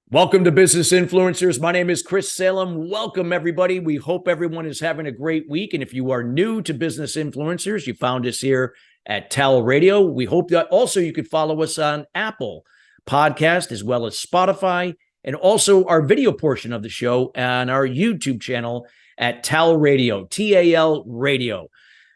Welcome to Business Influencers. My name is Chris Salem. Welcome, everybody. We hope everyone is having a great week. And if you are new to Business Influencers, you found us here at TALRadio. We hope that also you could follow us on Apple Podcast as well as Spotify, and also our video portion of the show on our YouTube channel at TALRadio, T-A-L Radio.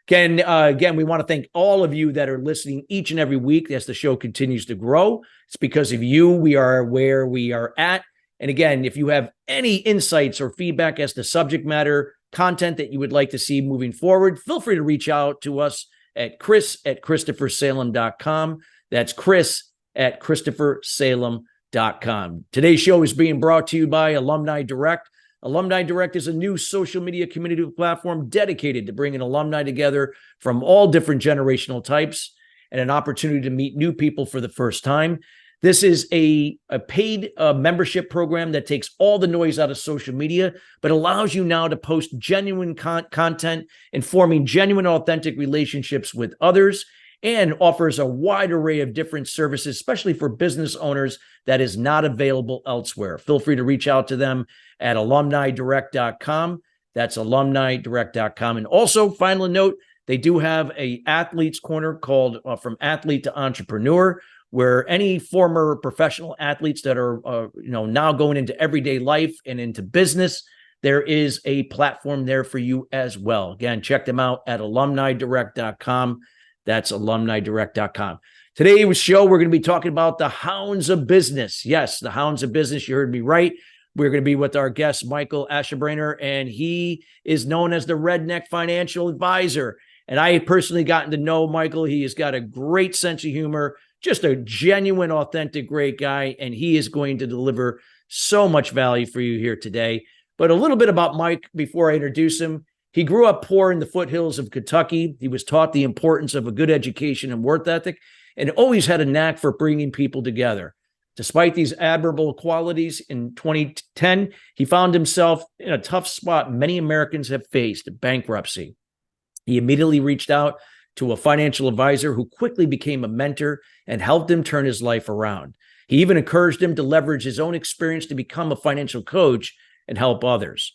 Again, we want to thank all of you that are listening each and every week as the show continues to grow. It's because of you we are where we are at. And again, if you have any insights or feedback as to subject matter content that you would like to see moving forward, feel free to reach out to us at chris@christophersalem.com. That's chris@christophersalem.com. Today's show is being brought to you by Alumni Direct. Alumni Direct is a new social media community platform dedicated to bringing alumni together from all different generational types and an opportunity to meet new people for the first time. This is a paid membership program that takes all the noise out of social media, but allows you now to post genuine content and forming genuine, authentic relationships with others, and offers a wide array of different services, especially for business owners, that is not available elsewhere. Feel free to reach out to them at alumnidirect.com. That's alumnidirect.com. And also, final note, they do have a athlete's corner called From Athlete to Entrepreneur, where any former professional athletes that are now going into everyday life and into business, there is a platform there for you as well. Again, check them out at alumnidirect.com. That's alumnidirect.com. Today's show, we're going to be talking about the Hounds of Business. Yes, the Hounds of Business. You heard me right. We're going to be with our guest, Michael Ashabraner, and he is known as the Redneck Financial Advisor. And I have personally gotten to know Michael. He has got a great sense of humor, just a genuine, authentic, great guy, and he is going to deliver so much value for you here today. But a little bit about Mike before I introduce him. He grew up poor in the foothills of Kentucky. He was taught the importance of a good education and work ethic, and always had a knack for bringing people together. Despite these admirable qualities, in 2010, he found himself in a tough spot many Americans have faced, bankruptcy. He immediately reached out to a financial advisor who quickly became a mentor and helped him turn his life around. He even encouraged him to leverage his own experience to become a financial coach and help others.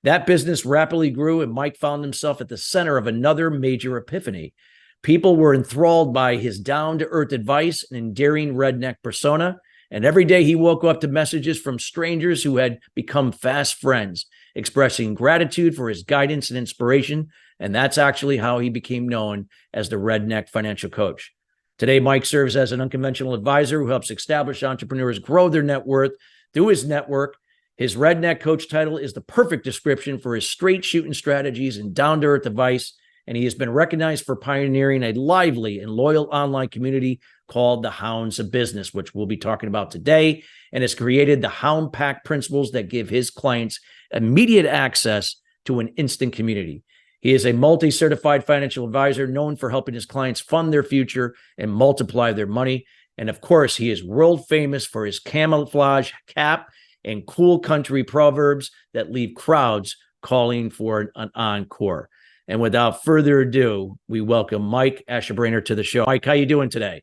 That business rapidly grew, and Mike found himself at the center of another major epiphany. People were enthralled by his down-to-earth advice and endearing redneck persona, and every day he woke up to messages from strangers who had become fast friends, expressing gratitude for his guidance and inspiration, and that's actually how he became known as the Redneck Financial Coach. Today, Mike serves as an unconventional advisor who helps established entrepreneurs grow their net worth through his network. His Redneck Coach title is the perfect description for his straight shooting strategies and down-to-earth advice, and he has been recognized for pioneering a lively and loyal online community called the Hounds of Business, which we'll be talking about today, and has created the Hound Pack principles that give his clients immediate access to an instant community. He is a multi-certified financial advisor known for helping his clients fund their future and multiply their money. And of course, he is world famous for his camouflage cap and cool country proverbs that leave crowds calling for an encore. And without further ado, we welcome Mike Ashabraner to the show. Mike, how you doing today?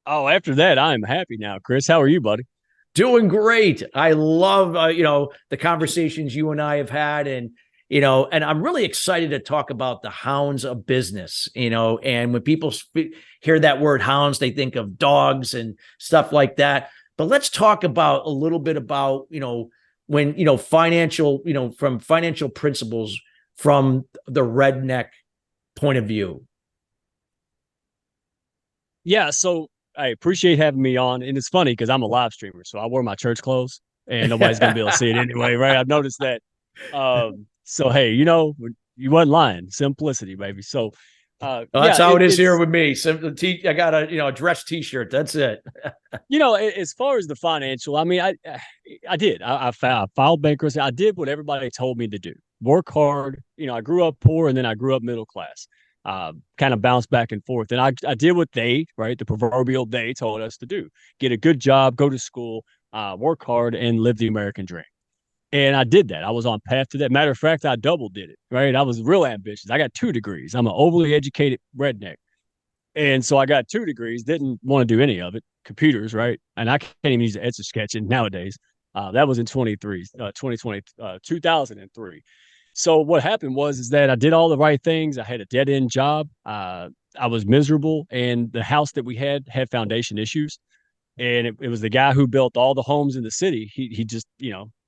Oh, after that, I'm happy now, Chris. How are you, buddy? Doing great. I love, the conversations you and I have had, and I'm really excited to talk about the Hounds of Business, and when people hear that word hounds, they think of dogs and stuff like that. But let's talk about a little bit about, when, financial, from financial principles from the redneck point of view. Yeah. So I appreciate having me on. And it's funny because I'm a live streamer. So I wear my church clothes and nobody's going to be able to see it anyway. Right. I've noticed that. So, hey, you wasn't lying. Simplicity, baby. So, that's how it is here with me. I got a dress t-shirt. That's it. As far as the financial, I mean, I did. I filed bankruptcy. I did what everybody told me to do. Work hard. I grew up poor and then I grew up middle class. Kind of bounced back and forth. And I did what the proverbial they told us to do. Get a good job, go to school, work hard, and live the American dream. And I did that. I was on path to that. Matter of fact, I double did it, right? I was real ambitious. I got 2 degrees. I'm an overly educated redneck. And so I got 2 degrees, didn't want to do any of it, computers, right? And I can't even use Etch a Sketch nowadays. That was in 2020, 2003. So what happened was is that I did all the right things. I had a dead end job. I was miserable, and the house that we had foundation issues. And it was the guy who built all the homes in the city. He just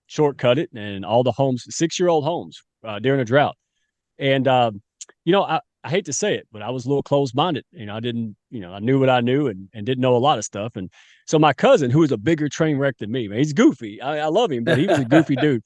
shortcut it, and all the homes, 6-year-old homes during a drought. And I hate to say it, but I was a little closed minded. I didn't, I knew what I knew and didn't know a lot of stuff. And so my cousin, who was a bigger train wreck than me, man, he's goofy. I love him, but he was a goofy dude.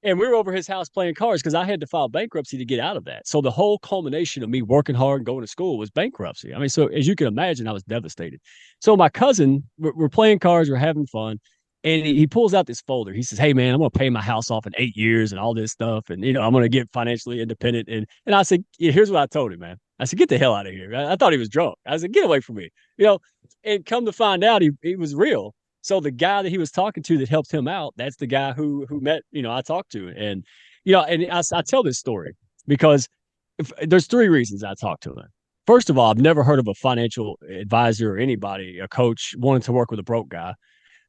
And we were over his house playing cards because I had to file bankruptcy to get out of that. So the whole culmination of me working hard and going to school was bankruptcy. I mean, so as you can imagine, I was devastated. So my cousin, we're playing cards, we're having fun. And he pulls out this folder. He says, "Hey man, I'm gonna pay my house off in 8 years and all this stuff, and I'm gonna get financially independent." And I said, yeah, "Here's what I told him, man. I said, get the hell out of here." I thought he was drunk. I said, "Get away from me." And come to find out, he was real. So the guy that he was talking to that helped him out, that's the guy who met, I talked to. And I tell this story because there's 3 reasons I talked to him. First of all, I've never heard of a financial advisor or anybody, a coach, wanting to work with a broke guy.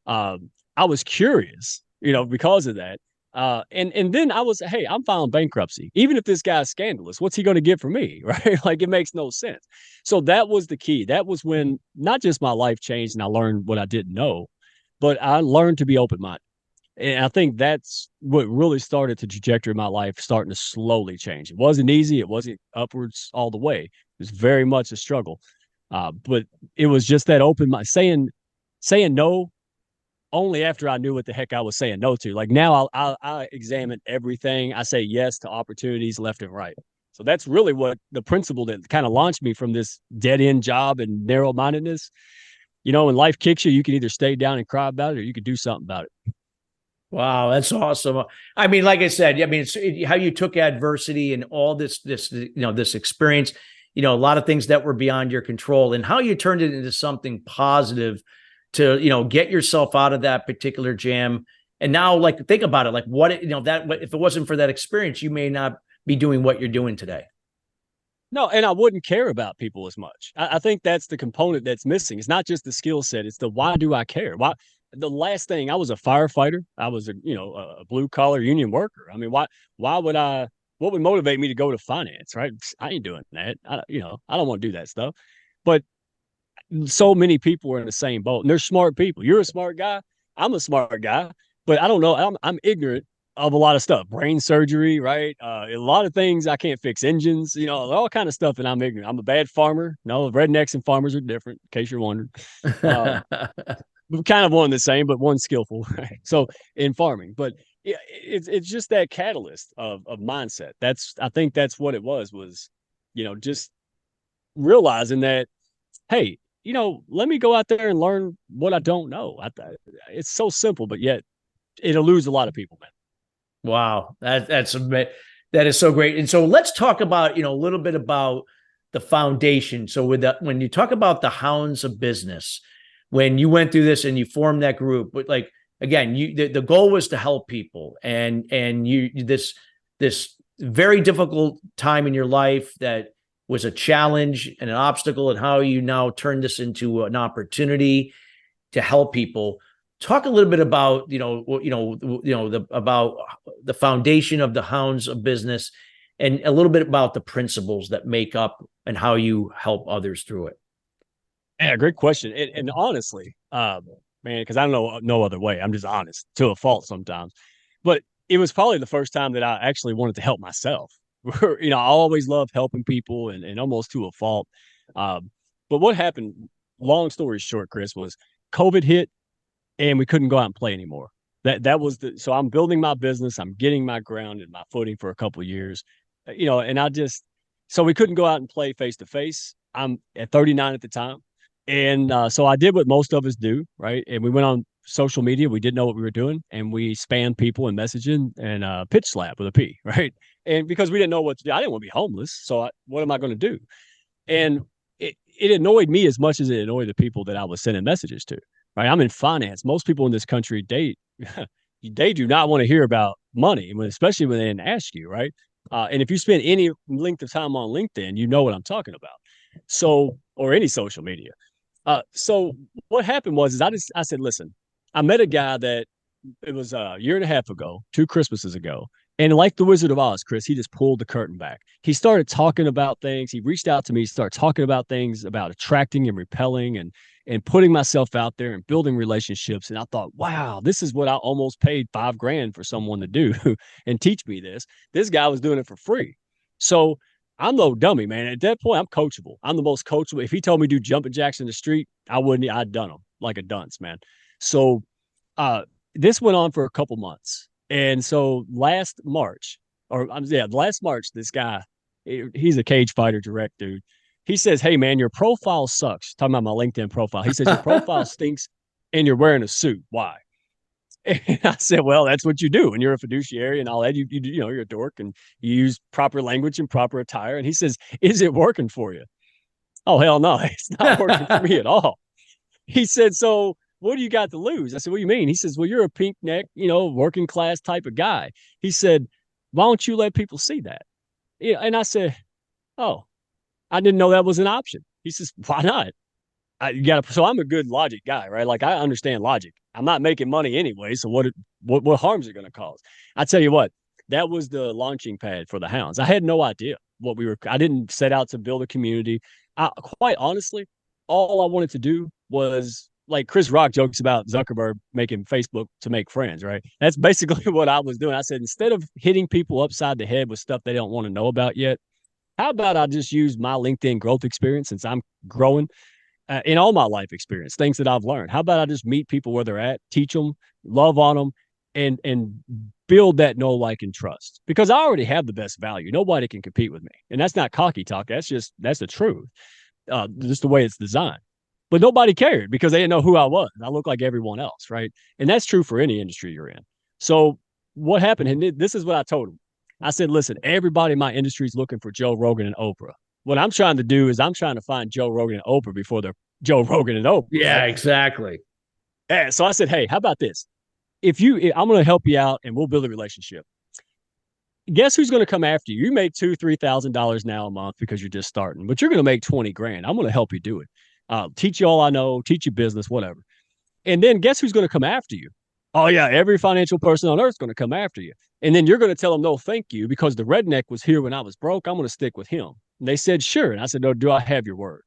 I was curious, because of that. And then I was, hey, I'm filing bankruptcy. Even if this guy's scandalous, what's he going to get from me? Right? Like, it makes no sense. So that was the key. That was when not just my life changed and I learned what I didn't know, but I learned to be open-minded. And I think that's what really started the trajectory of my life starting to slowly change. It wasn't easy. It wasn't upwards all the way. It was very much a struggle. But it was just that open mind, saying no only after I knew what the heck I was saying no to. Like, now I examine everything. I say yes to opportunities left and right. So that's really what the principle that kind of launched me from this dead end job and narrow mindedness. When life kicks you, you can either stay down and cry about it, or you could do something about it. Wow, that's awesome. I mean, like I said, I mean, it's how you took adversity and all this experience, a lot of things that were beyond your control, and how you turned it into something positive to, get yourself out of that particular jam. And now, like, think about it, like that if it wasn't for that experience, you may not be doing what you're doing today. No, and I wouldn't care about people as much. I think that's the component that's missing. It's not just the skill set; it's the why do I care? Why? The last thing, I was a firefighter. I was a blue collar union worker. I mean, why would I? What would motivate me to go to finance? Right? I ain't doing that. I don't want to do that stuff. But so many people are in the same boat, and they're smart people. You're a smart guy. I'm a smart guy, but I don't know. I'm ignorant of a lot of stuff, brain surgery, right? A lot of things I can't fix, engines, all kind of stuff that I'm ignorant. I'm a bad farmer. No, rednecks and farmers are different, in case you're wondering. Kind of one the same, but one skillful, right? So in farming, but it's just that catalyst of mindset. I think that's what it was, just realizing that, hey, let me go out there and learn what I don't know. It's so simple, but yet it eludes a lot of people, man. Wow, that is so great. And so let's talk about a little bit about the foundation. So when you talk about the Hounds of Business, when you went through this and you formed that group, but like again, the goal was to help people, and this very difficult time in your life that was a challenge and an obstacle, and how you now turn this into an opportunity to help people. Talk a little bit about about the foundation of the Hounds of Business, and a little bit about the principles that make up and how you help others through it. Yeah, great question. And honestly, man, because I don't know no other way. I'm just honest to a fault sometimes. But it was probably the first time that I actually wanted to help myself. I always loved helping people and almost to a fault. But what happened, long story short, Chris, was COVID hit and we couldn't go out and play anymore. That was so I'm building my business. I'm getting my ground and my footing for a couple of years, and so we couldn't go out and play face to face. I'm at 39 at the time. And so I did what most of us do, right? And we went on social media. We didn't know what we were doing, and we spammed people and messaging and pitch slap with a P, right? And because we didn't know what to do, I didn't want to be homeless. So what am I going to do? And it annoyed me as much as it annoyed the people that I was sending messages to, right? I'm in finance. Most people in this country, they do not want to hear about money, especially when they didn't ask you, right? And if you spend any length of time on LinkedIn, you know what I'm talking about. So or any social media. So what happened was I said, listen, I met a guy that it was a year and a half ago, 2 Christmases ago. And like the Wizard of Oz, Chris, he just pulled the curtain back. He started talking about things. He reached out to me, started talking about things about attracting and repelling and putting myself out there and building relationships. And I thought, wow, this is what I almost paid $5,000 for someone to do and teach me this. This guy was doing it for free. So I'm no dummy, man. At that point, I'm coachable. I'm the most coachable. If he told me to do jumping jacks in the street, I'd done them like a dunce, man. So this went on for a couple months. And so last March, this guy, he's a cage fighter direct dude. He says, hey, man, your profile sucks. Talking about my LinkedIn profile. He says, your profile stinks and you're wearing a suit. Why? And I said, well, that's what you do when you're a fiduciary and all that. You're a dork and you use proper language and proper attire. And he says, is it working for you? Oh, hell no. It's not working for me at all. He said, so what do you got to lose? I said, what do you mean? He says, well, you're a pink neck, working class type of guy. He said, why don't you let people see that? Yeah. And I said, oh, I didn't know that was an option. He says, why not? So I'm a good logic guy, right? Like I understand logic. I'm not making money anyway. So what harm is it going to cause? I tell you what, that was the launching pad for the Hounds. I had no idea I didn't set out to build a community. Quite honestly, all I wanted to do was like Chris Rock jokes about Zuckerberg making Facebook to make friends, right? That's basically what I was doing. I said, instead of hitting people upside the head with stuff they don't want to know about yet, how about I just use my LinkedIn growth experience since I'm growing in all my life experience, things that I've learned. How about I just meet people where they're at, teach them, love on them, and build that know, like, and trust? Because I already have the best value. Nobody can compete with me. And that's not cocky talk. That's the truth. Just the way it's designed. But nobody cared because they didn't know who I was. I look like everyone else, right? And that's true for any industry you're in. So what happened, and this is what I told him. I said, listen, everybody in my industry is looking for Joe Rogan and Oprah. What I'm trying to do is I'm trying to find Joe Rogan and Oprah before they're Joe Rogan and Oprah. Yeah, right? exactly. And so I said, hey, how about this? I'm going to help you out and we'll build a relationship. Guess who's going to come after you? You make $2,000-$3,000 now a month because you're just starting, but you're going to make 20 grand. I'm going to help you do it. Teach you all I know, teach you business, whatever. And then guess who's going to come after you? Oh yeah, every financial person on earth is going to come after you. And then you're going to tell them no, thank you, because the redneck was here when I was broke. I'm going to stick with him. And they said, sure. And I said, no, do I have your word?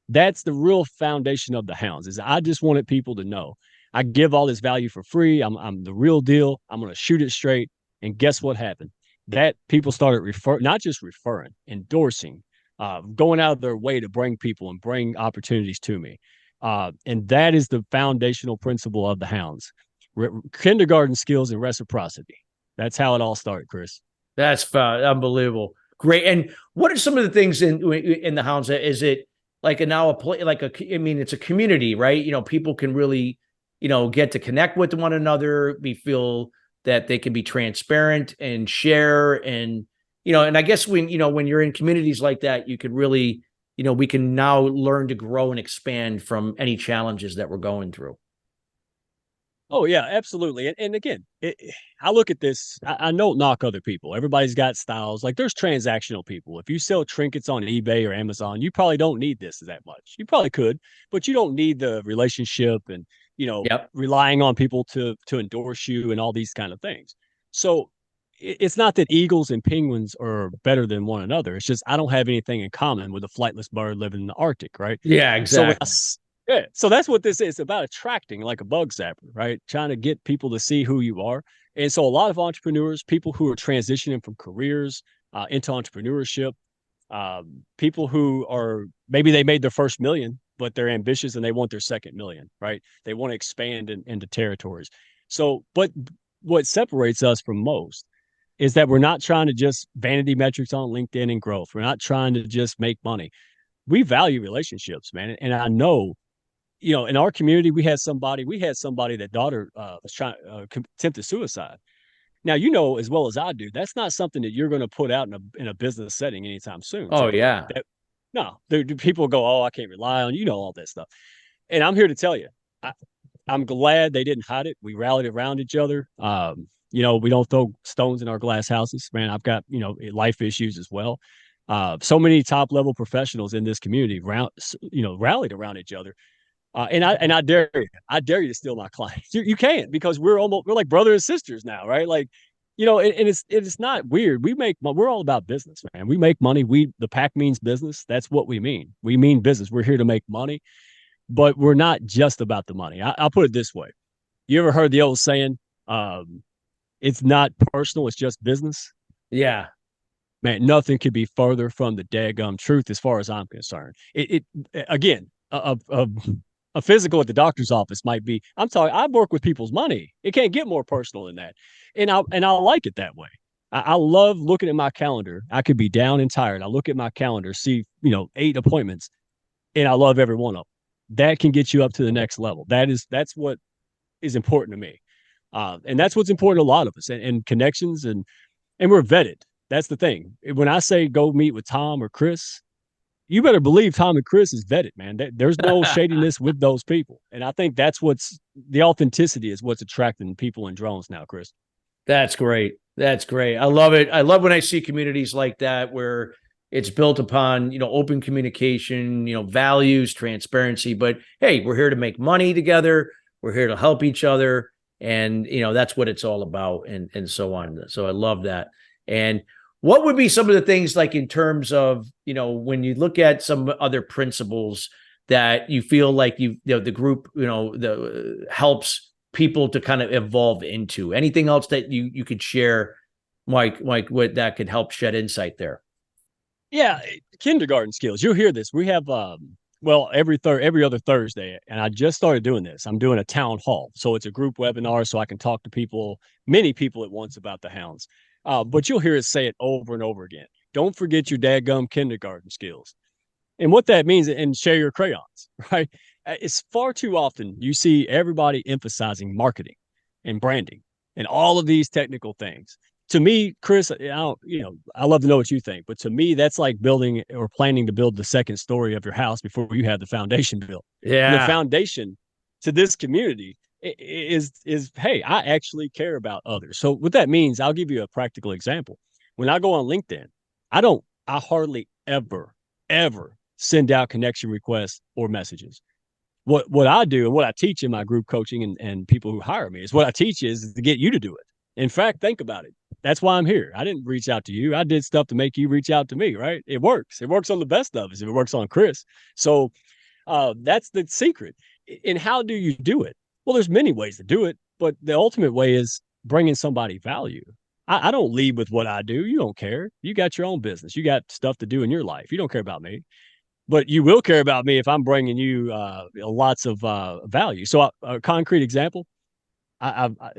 That's the real foundation of the Hounds. Is I just wanted people to know I give all this value for free. I'm the real deal. I'm going to shoot it straight. And guess what happened? That people started not just referring, endorsing, going out of their way to bring people and bring opportunities to me. And that is the foundational principle of the Hounds. Kindergarten skills and reciprocity. That's how it all started, Chris. That's unbelievable. Great. And what are some of the things in the Hounds? Is it like it's a community, right? People can really, get to connect with one another. We feel that they can be transparent and share. And, and I guess when you're in communities like that, you could really, we can now learn to grow and expand from any challenges that we're going through. Oh yeah, absolutely. And again, I look at this. I don't knock other people. Everybody's got styles. Like there's transactional people. If you sell trinkets on eBay or Amazon, you probably don't need this that much. You probably could, but you don't need the relationship and relying on people to endorse you and all these kind of things. So it's not that eagles and penguins are better than one another. It's just I don't have anything in common with a flightless bird living in the Arctic, right? Yeah, exactly. So that's what this is. It's about attracting, like a bug zapper, right? Trying to get people to see who you are. And so a lot of entrepreneurs, people who are transitioning from careers into entrepreneurship, people who are maybe they made their first million, but they're ambitious and they want their second million, right? They want to expand into territories. So, but what separates us from most is that we're not trying to just vanity metrics on LinkedIn and growth. We're not trying to just make money. We value relationships, man. And I know, in our community, we had somebody that daughter was trying attempted suicide. Now, as well as I do, that's not something that you're going to put out in a business setting anytime soon. Oh, yeah. No, people go, oh, I can't rely on, all that stuff. And I'm here to tell you, I'm glad they didn't hide it. We rallied around each other. We don't throw stones in our glass houses, man. I've got, life issues as well. So many top level professionals in this community rallied around each other. And I dare you to steal my clients. You can't, because we're like brothers and sisters now, right? Like, and it's not weird. We're all about business, man. We make money. The pack means business. That's what we mean. We mean business. We're here to make money, but we're not just about the money. I'll put it this way. You ever heard the old saying, it's not personal, it's just business? Yeah. Man, nothing could be further from the daggum truth as far as I'm concerned. Again, a physical at the doctor's office might be, I work with people's money. It can't get more personal than that. And I like it that way. I love looking at my calendar. I could be down and tired. I look at my calendar, see, 8 appointments, and I love every one of them. That can get you up to the next level. That's what is important to me. And that's what's important to a lot of us, and connections, and we're vetted. That's the thing. When I say go meet with Tom or Chris, you better believe Tom and Chris is vetted, man. There's no shadiness with those people. And I think that's the authenticity is what's attracting people in drones now, Chris. That's great. That's great. I love it. I love when I see communities like that where it's built upon, open communication, values, transparency. But hey, we're here to make money together. We're here to help each other. And, that's what it's all about, and so on. So I love that. And what would be some of the things, like in terms of, when you look at some other principles that you feel like the group, helps people to kind of evolve into? Anything else that you could share, Mike, what that could help shed insight there? Yeah, kindergarten skills. You'll hear this. We have every other Thursday, and I just started doing this. I'm doing a town hall, so it's a group webinar, so I can talk to many people at once about the Hounds. But you'll hear us say it over and over again. Don't forget your dadgum kindergarten skills. And what that means, and share your crayons, right? It's far too often you see everybody emphasizing marketing and branding and all of these technical things. To me, Chris, I love to know what you think, but to me, that's like building or planning to build the second story of your house before you have the foundation built. Yeah. And the foundation to this community is, hey, I actually care about others. So what that means, I'll give you a practical example. When I go on LinkedIn, I hardly ever send out connection requests or messages. What I do and what I teach in my group coaching and people who hire me is, what I teach is to get you to do it. In fact, think about it. That's why I'm here. I didn't reach out to you. I did stuff to make you reach out to me, right? It works. It works on the best of us if it works on Chris. So that's the secret. And how do you do it? Well, there's many ways to do it, but the ultimate way is bringing somebody value. I don't lead with what I do. You don't care. You got your own business. You got stuff to do in your life. You don't care about me, but you will care about me if I'm bringing you lots of value. So a concrete example,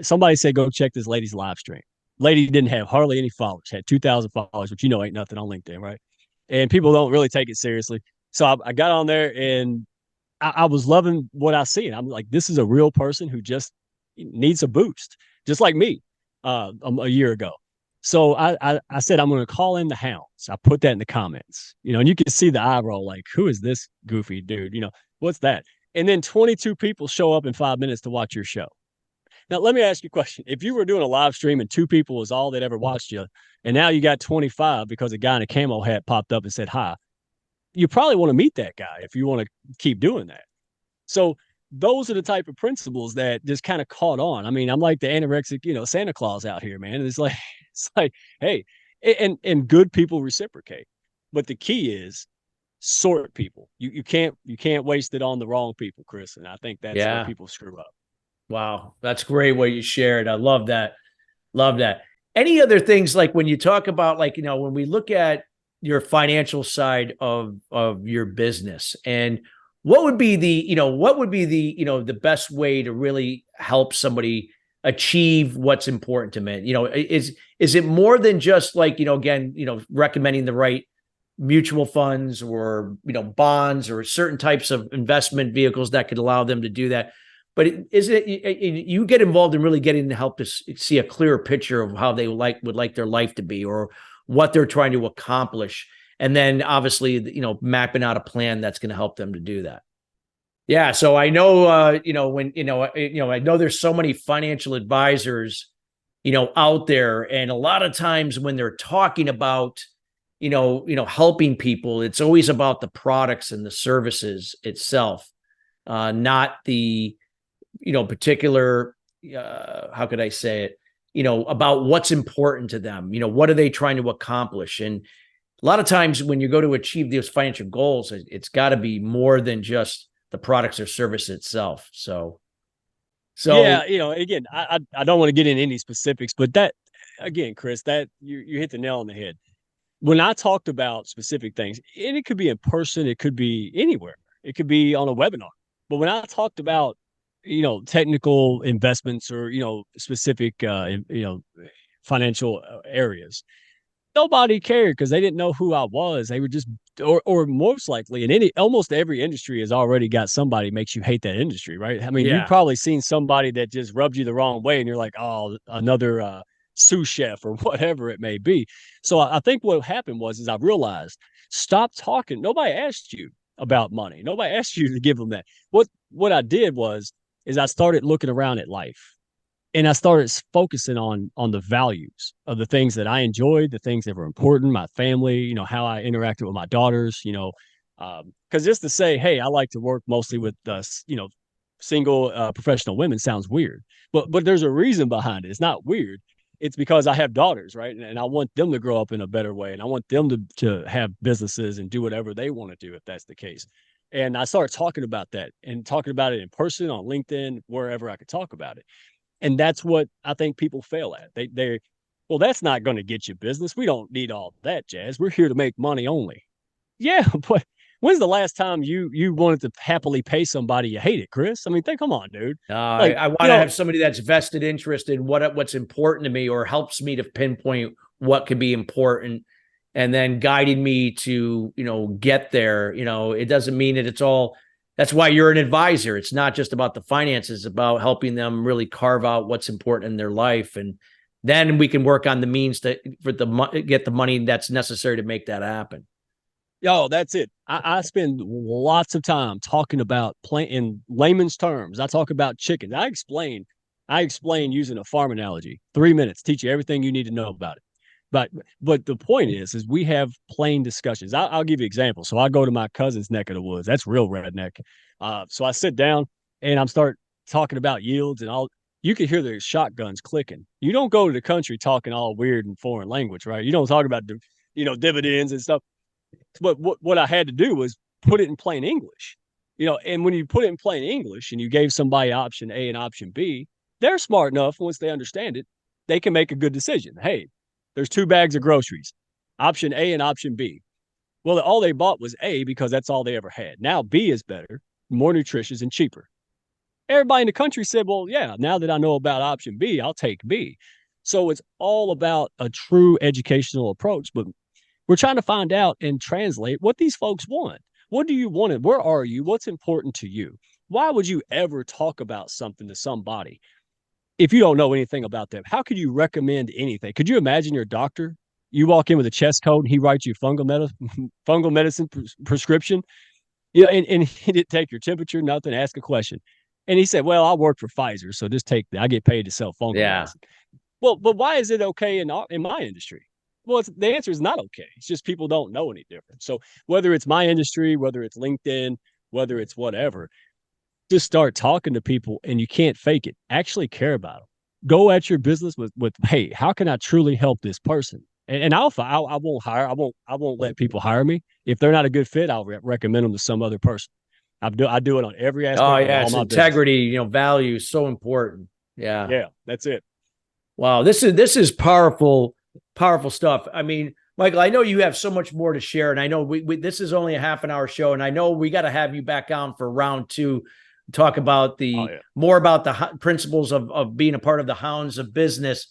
somebody said, go check this lady's live stream. Lady didn't have hardly any followers, had 2,000 followers, which ain't nothing on LinkedIn, right? And people don't really take it seriously. So I got on there, and I was loving what I see. And I'm like, this is a real person who just needs a boost, just like me a year ago. So I said, I'm going to call in the Hounds. I put that in the comments, and you can see the eye roll, like, who is this goofy dude? What's that? And then 22 people show up in 5 minutes to watch your show. Now, let me ask you a question. If you were doing a live stream and 2 people was all that ever watched you, and now you got 25 because a guy in a camo hat popped up and said hi, you probably want to meet that guy if you want to keep doing that. So those are the type of principles that just kind of caught on. I mean, I'm like the anorexic, Santa Claus out here, man. It's like, hey, and good people reciprocate. But the key is sort people. You can't waste it on the wrong people, Chris. And I think that's where people screw up. Wow. That's great what you shared. I love that. Love that. Any other things, like when you talk about, like, when we look at your financial side of your business, and what would be the best way to really help somebody achieve what's important to men? Is it more than just like, again, recommending the right mutual funds or, bonds or certain types of investment vehicles that could allow them to do that? But you get involved in really getting to help us see a clearer picture of how they would like their life to be, or what they're trying to accomplish. And then obviously, mapping out a plan that's going to help them to do that. Yeah. So I know, I know there's so many financial advisors, out there. And a lot of times when they're talking about, helping people. It's always about the products and the services itself, not the, particular, how could I say it, about what's important to them. What are they trying to accomplish? And a lot of times when you go to achieve those financial goals, it's got to be more than just the products or service itself. So yeah, again, I don't want to get into any specifics, but that, again, Chris, that you hit the nail on the head. When I talked about specific things, and it could be in person, it could be anywhere, it could be on a webinar. But when I talked about, technical investments or, specific, financial areas, nobody cared because they didn't know who I was. They were just, or most likely in almost every industry has already got somebody makes you hate that industry, right? I mean, you've probably seen somebody that just rubbed you the wrong way and you're like, oh, another, sous chef or whatever it may be. So I think what happened is I realized, stop talking. Nobody asked you about money. Nobody asked you to give them that. What I did is I started looking around at life, and I started focusing on the values of the things that I enjoyed, the things that were important, my family, how I interacted with my daughters, because just to say, hey, I like to work mostly with, single professional women sounds weird, but there's a reason behind it. It's not weird. It's because I have daughters, right? And I want them to grow up in a better way. And I want them to have businesses and do whatever they want to do, if that's the case. And I started talking about that and talking about it in person, on LinkedIn, wherever I could talk about it. And that's what I think people fail at. Well, that's not going to get you business. We don't need all that jazz. We're here to make money only. Yeah, but when's the last time you wanted to happily pay somebody you hated, Chris? I mean, come on, dude. I want to have somebody that's vested interest in what's important to me, or helps me to pinpoint what could be important, and then guiding me to, get there. It doesn't mean that it's all. That's why you're an advisor. It's not just about the finances, it's about helping them really carve out what's important in their life. And then we can work on the means to get the money that's necessary to make that happen. Yo, that's it. I spend lots of time talking about in layman's terms. I talk about chickens. I explain using a farm analogy. 3 minutes, teach you everything you need to know about it. But the point is we have plain discussions. I'll give you an example. So I go to my cousin's neck of the woods. That's real redneck. So I sit down and I'm start talking about yields, and you can hear the shotguns clicking. You don't go to the country talking all weird and foreign language, right? You don't talk about dividends and stuff. But what I had to do was put it in plain English, and when you put it in plain English and you gave somebody option A and option B, they're smart enough, once they understand it, they can make a good decision. Hey, there's 2 bags of groceries, option A and option B. Well, all they bought was A because that's all they ever had. Now B is better, more nutritious, and cheaper. Everybody in the country said, well, yeah, now that I know about option B, I'll take B. So it's all about a true educational approach, but we're trying to find out and translate what these folks want. What do you want? Where are you? What's important to you? Why would you ever talk about something to somebody if you don't know anything about them? How could you recommend anything? Could you imagine your doctor? You walk in with a chest cold and he writes you fungal medicine prescription, and he didn't take your temperature, nothing, ask a question. And he said, well, I work for Pfizer, so just take that. I get paid to sell fungal medicine. Well, but why is it okay in my industry? Well, the answer is not okay. It's just people don't know any different. So whether it's my industry, whether it's LinkedIn, whether it's whatever, just start talking to people, and you can't fake it. Actually care about them. Go at your business with hey, how can I truly help this person? And I won't hire. I won't let people hire me if they're not a good fit. I'll recommend them to some other person. I do it on every aspect. Oh yeah, it's integrity. Value is so important. Yeah, that's it. Wow, this is powerful stuff. I mean, Michael, I know you have so much more to share, and I know we this is only a half an hour show, and I know we got to have you back on for round 2, talk about more about the principles of being a part of the Hounds of Business.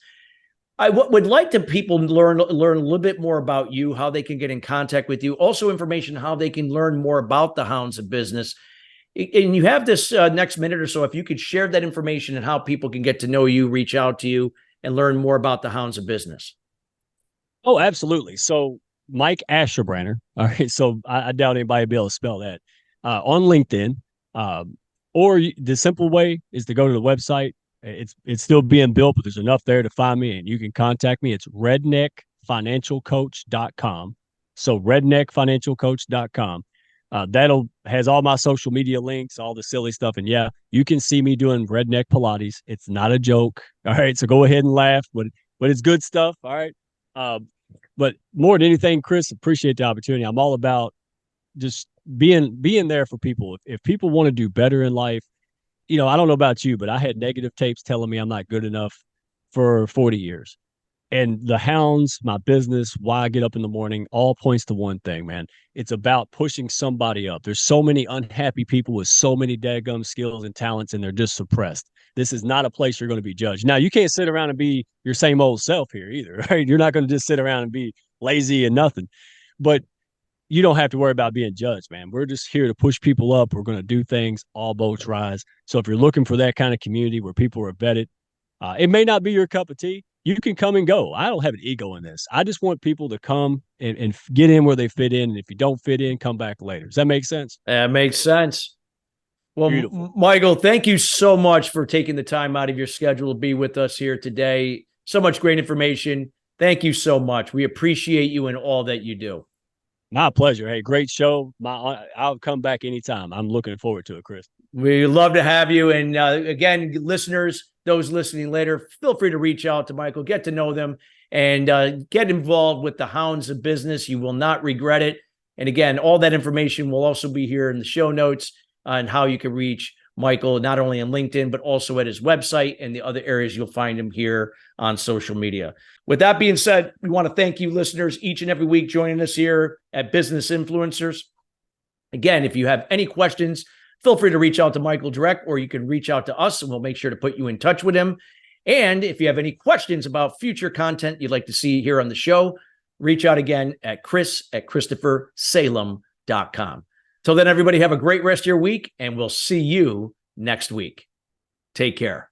I would like to people learn a little bit more about you, how they can get in contact with you, also information how they can learn more about the Hounds of Business. And you have this next minute or so, if you could share that information and how people can get to know you, reach out to you, and learn more about the Hounds of Business. Oh, absolutely. So Mike Ashabraner. All right. So I doubt anybody will be able to spell that on LinkedIn. Or the simple way is to go to the website. It's still being built, but there's enough there to find me, and you can contact me. It's redneckfinancialcoach.com. So redneckfinancialcoach.com. That'll has all my social media links, all the silly stuff. And yeah, you can see me doing redneck Pilates. It's not a joke. All right. So go ahead and laugh, but it's good stuff. All right. But more than anything, Chris, appreciate the opportunity. I'm all about just being there for people. If people want to do better in life, I don't know about you, but I had negative tapes telling me I'm not good enough for 40 years. And the Hounds, my business, why I get up in the morning, all points to one thing, man. It's about pushing somebody up. There's so many unhappy people with so many daggum skills and talents, and they're just suppressed. This is not a place you're going to be judged. Now, you can't sit around and be your same old self here either, right? You're not going to just sit around and be lazy and nothing. But you don't have to worry about being judged, man. We're just here to push people up. We're going to do things, all boats rise. So if you're looking for that kind of community where people are vetted, it may not be your cup of tea. You can come and go. I don't have an ego in this. I just want people to come and get in where they fit in. And if you don't fit in, come back later. Does that make sense? That makes sense. Well, Beautiful. Michael, thank you so much for taking the time out of your schedule to be with us here today. So much great information. Thank you so much. We appreciate you and all that you do. My pleasure. Hey, great show. I'll come back anytime. I'm looking forward to it, Chris. We love to have you. And again, listeners, those listening later, feel free to reach out to Michael, get to know them, and get involved with the Hounds of Business. You will not regret it. And again, all that information will also be here in the show notes on how you can reach Michael, not only on LinkedIn, but also at his website and the other areas you'll find him here on social media. With that being said, we want to thank you listeners each and every week joining us here at Business Influencers. Again, if you have any questions, feel free to reach out to Michael direct, or you can reach out to us and we'll make sure to put you in touch with him. And if you have any questions about future content you'd like to see here on the show, reach out again at chris@christophersalem.com. Till then, everybody have a great rest of your week, and we'll see you next week. Take care.